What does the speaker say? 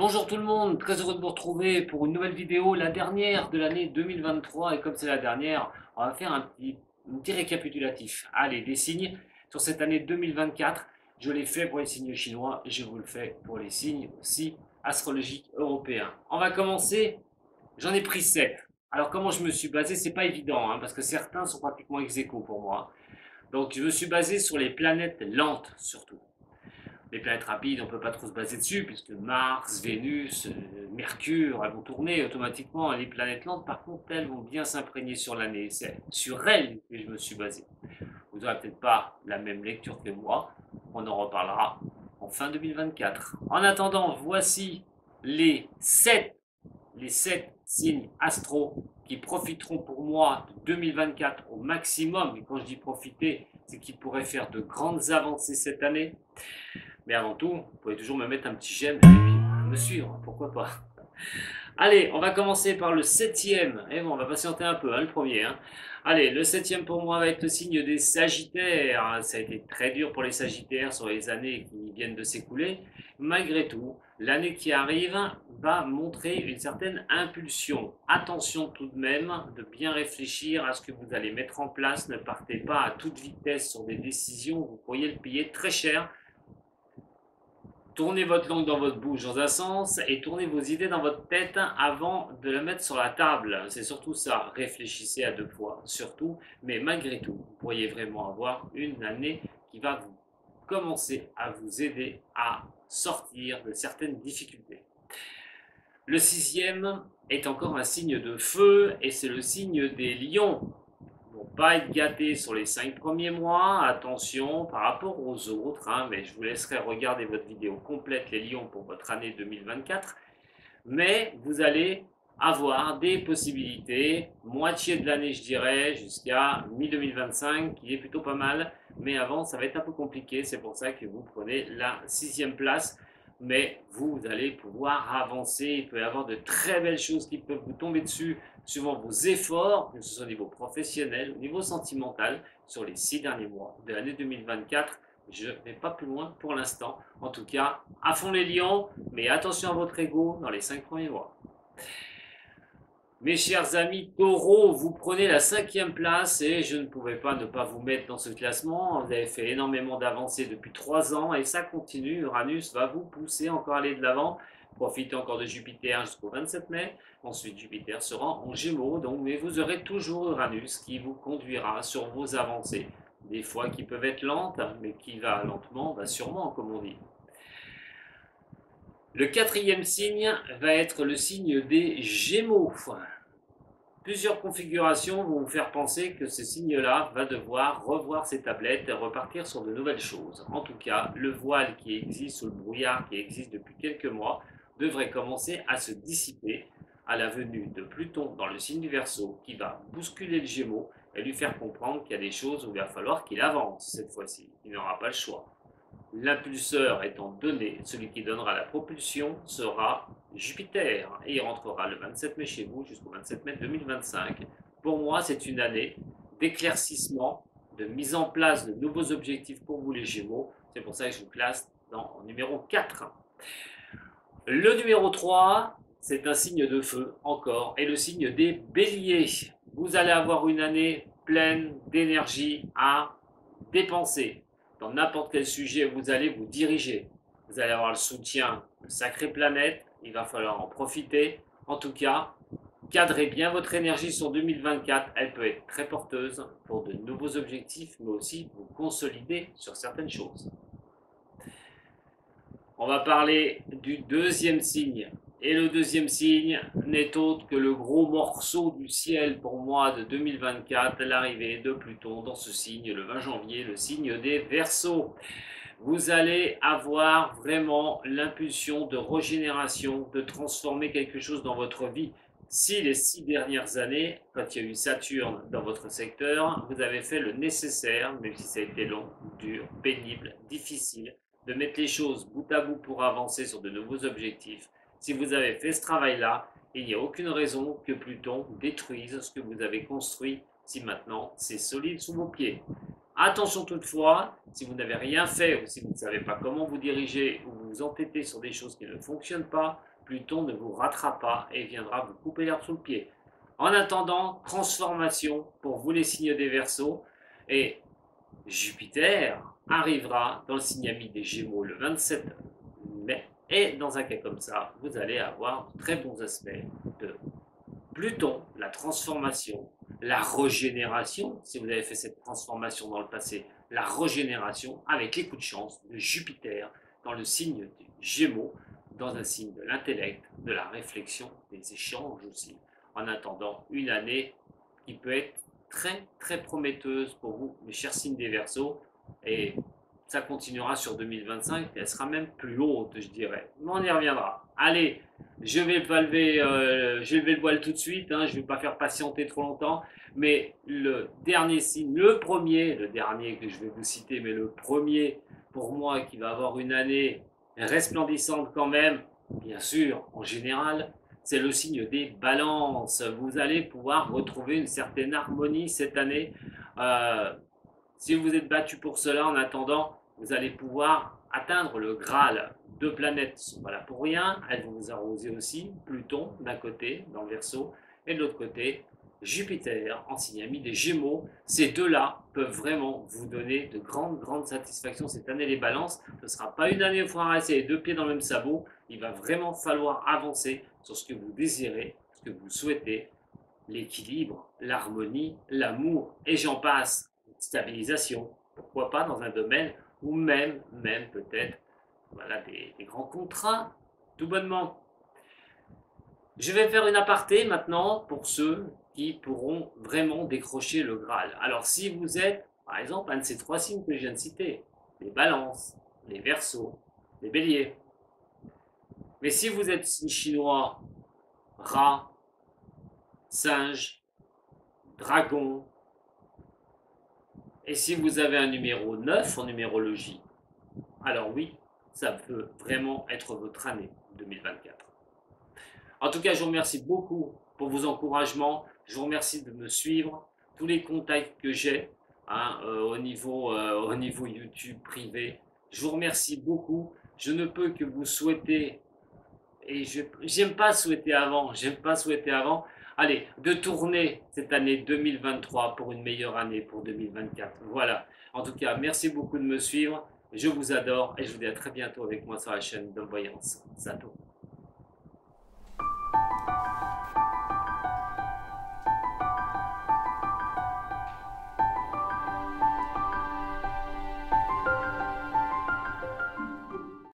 Bonjour tout le monde, très heureux de vous retrouver pour une nouvelle vidéo, la dernière de l'année 2023. Et comme c'est la dernière, on va faire un petit récapitulatif. Allez, des signes sur cette année 2024. Je l'ai fait pour les signes chinois et je vous le fais pour les signes aussi astrologiques européens. On va commencer, j'en ai pris 7. Alors comment je me suis basé, c'est pas évident, parce que certains sont pratiquement ex aequo pour moi. Donc je me suis basé sur les planètes lentes surtout. Les planètes rapides, on ne peut pas trop se baser dessus, puisque Mars, Vénus, Mercure, elles vont tourner automatiquement. Les planètes lentes, par contre, elles vont bien s'imprégner sur l'année. C'est sur elles que je me suis basé. Vous n'aurez peut-être pas la même lecture que moi. On en reparlera en fin 2024. En attendant, voici les 7 signes astro qui profiteront pour moi de 2024 au maximum. Et quand je dis profiter, c'est qu'ils pourraient faire de grandes avancées cette année. Mais avant tout, vous pouvez toujours me mettre un petit j'aime et puis me suivre, pourquoi pas. Allez, on va commencer par le septième. Et bon, on va patienter un peu, le premier. Allez, le septième pour moi va être le signe des Sagittaires. Ça a été très dur pour les Sagittaires sur les années qui viennent de s'écouler. Malgré tout, l'année qui arrive va montrer une certaine impulsion. Attention tout de même de bien réfléchir à ce que vous allez mettre en place. Ne partez pas à toute vitesse sur des décisions. Vous pourriez le payer très cher. Tournez votre langue dans votre bouche dans un sens et tournez vos idées dans votre tête avant de la mettre sur la table. C'est surtout ça. Réfléchissez à deux fois, surtout. Mais malgré tout, vous pourriez vraiment avoir une année qui va vous commencer à vous aider à sortir de certaines difficultés. Le sixième est encore un signe de feu et c'est le signe des lions. Pour pas être gâté sur les 5 premiers mois, attention par rapport aux autres, mais je vous laisserai regarder votre vidéo complète les lions pour votre année 2024. Mais vous allez avoir des possibilités, moitié de l'année je dirais, jusqu'à mi-2025, qui est plutôt pas mal. Mais avant, ça va être un peu compliqué, c'est pour ça que vous prenez la 6e place. Mais vous allez pouvoir avancer, il peut y avoir de très belles choses qui peuvent vous tomber dessus, suivant vos efforts, que ce soit au niveau professionnel, au niveau sentimental, sur les 6 derniers mois de l'année 2024. Je ne vais pas plus loin pour l'instant. En tout cas, à fond les lions, mais attention à votre ego dans les 5 premiers mois. Mes chers amis taureaux, vous prenez la 5e place et je ne pouvais pas ne pas vous mettre dans ce classement. Vous avez fait énormément d'avancées depuis 3 ans et ça continue. Uranus va vous pousser encore à aller de l'avant. Profitez encore de Jupiter jusqu'au 27 mai. Ensuite, Jupiter sera en Gémeaux, donc, mais vous aurez toujours Uranus qui vous conduira sur vos avancées. Des fois qui peuvent être lentes, mais qui va lentement, va sûrement, comme on dit. Le 4e signe va être le signe des Gémeaux. Plusieurs configurations vont vous faire penser que ce signe-là va devoir revoir ses tablettes et repartir sur de nouvelles choses. En tout cas, le voile qui existe, ou le brouillard qui existe depuis quelques mois, devrait commencer à se dissiper à la venue de Pluton dans le signe du Verseau, qui va bousculer le Gémeaux et lui faire comprendre qu'il y a des choses où il va falloir qu'il avance cette fois-ci. Il n'aura pas le choix. L'impulseur étant donné, celui qui donnera la propulsion sera Jupiter et il rentrera le 27 mai chez vous jusqu'au 27 mai 2025. Pour moi, c'est une année d'éclaircissement, de mise en place de nouveaux objectifs pour vous les Gémeaux. C'est pour ça que je vous classe dans numéro 4. Le numéro 3, c'est un signe de feu encore et le signe des béliers. Vous allez avoir une année pleine d'énergie à dépenser. Dans n'importe quel sujet vous allez vous diriger. Vous allez avoir le soutien de Sacrée Planète, il va falloir en profiter. En tout cas, cadrez bien votre énergie sur 2024, elle peut être très porteuse pour de nouveaux objectifs, mais aussi vous consolider sur certaines choses. On va parler du deuxième signe. Et le deuxième signe n'est autre que le gros morceau du ciel pour moi de 2024, l'arrivée de Pluton dans ce signe le 20 janvier, le signe des Verseaux. Vous allez avoir vraiment l'impulsion de régénération, de transformer quelque chose dans votre vie. Si les 6 dernières années, quand il y a eu Saturne dans votre secteur, vous avez fait le nécessaire, même si ça a été long, dur, pénible, difficile, de mettre les choses bout à bout pour avancer sur de nouveaux objectifs. Si vous avez fait ce travail-là, il n'y a aucune raison que Pluton détruise ce que vous avez construit si maintenant c'est solide sous vos pieds. Attention toutefois, si vous n'avez rien fait ou si vous ne savez pas comment vous diriger ou vous vous entêtez sur des choses qui ne fonctionnent pas, Pluton ne vous ratera pas et viendra vous couper l'herbe sous le pied. En attendant, transformation pour vous les signes des Verseaux, et Jupiter arrivera dans le signe ami des Gémeaux le 27 mai, et dans un cas comme ça, vous allez avoir de très bons aspects de Pluton, la transformation, la régénération, si vous avez fait cette transformation dans le passé, la régénération avec les coups de chance de Jupiter dans le signe des Gémeaux, dans un signe de l'intellect, de la réflexion, des échanges aussi, en attendant une année qui peut être très très prometteuse pour vous, mes chers signes des Verseaux, et ça continuera sur 2025, et elle sera même plus haute, je dirais. Mais on y reviendra. Allez, je vais lever le voile tout de suite, hein, je ne vais pas faire patienter trop longtemps, mais le dernier signe, le dernier que je vais vous citer, mais le premier pour moi qui va avoir une année resplendissante quand même, bien sûr, en général, c'est le signe des balances. Vous allez pouvoir retrouver une certaine harmonie cette année. Euh, Si vous êtes battu pour cela, en attendant, vous allez pouvoir atteindre le Graal. Deux planètes ne sont pas là pour rien, elles vont vous arroser aussi. Pluton d'un côté, dans le Verseau, et de l'autre côté, Jupiter en signe ami des Gémeaux. Ces deux-là peuvent vraiment vous donner de grandes satisfactions cette année, les balances. Ce ne sera pas une année où il faudra rester les deux pieds dans le même sabot. Il va vraiment falloir avancer sur ce que vous désirez, ce que vous souhaitez, l'équilibre, l'harmonie, l'amour, et j'en passe. Stabilisation, pourquoi pas dans un domaine, ou même peut-être voilà, des grands contrats, tout bonnement. Je vais faire une aparté maintenant pour ceux qui pourront vraiment décrocher le Graal. Alors si vous êtes, par exemple, un de ces trois signes que je viens de citer, les balances, les Verseaux, les béliers, mais si vous êtes signe chinois, rat, singe, dragon, et si vous avez un numéro 9 en numérologie, alors oui, ça peut vraiment être votre année 2024. En tout cas, je vous remercie beaucoup pour vos encouragements. Je vous remercie de me suivre. Tous les contacts que j'ai au niveau YouTube privé, je vous remercie beaucoup. Je ne peux que vous souhaiter, et j'aime pas souhaiter avant, allez, de tourner cette année 2023 pour une meilleure année pour 2024. Voilà. En tout cas, merci beaucoup de me suivre. Je vous adore et je vous dis à très bientôt avec moi sur la chaîne de Voyance Sato.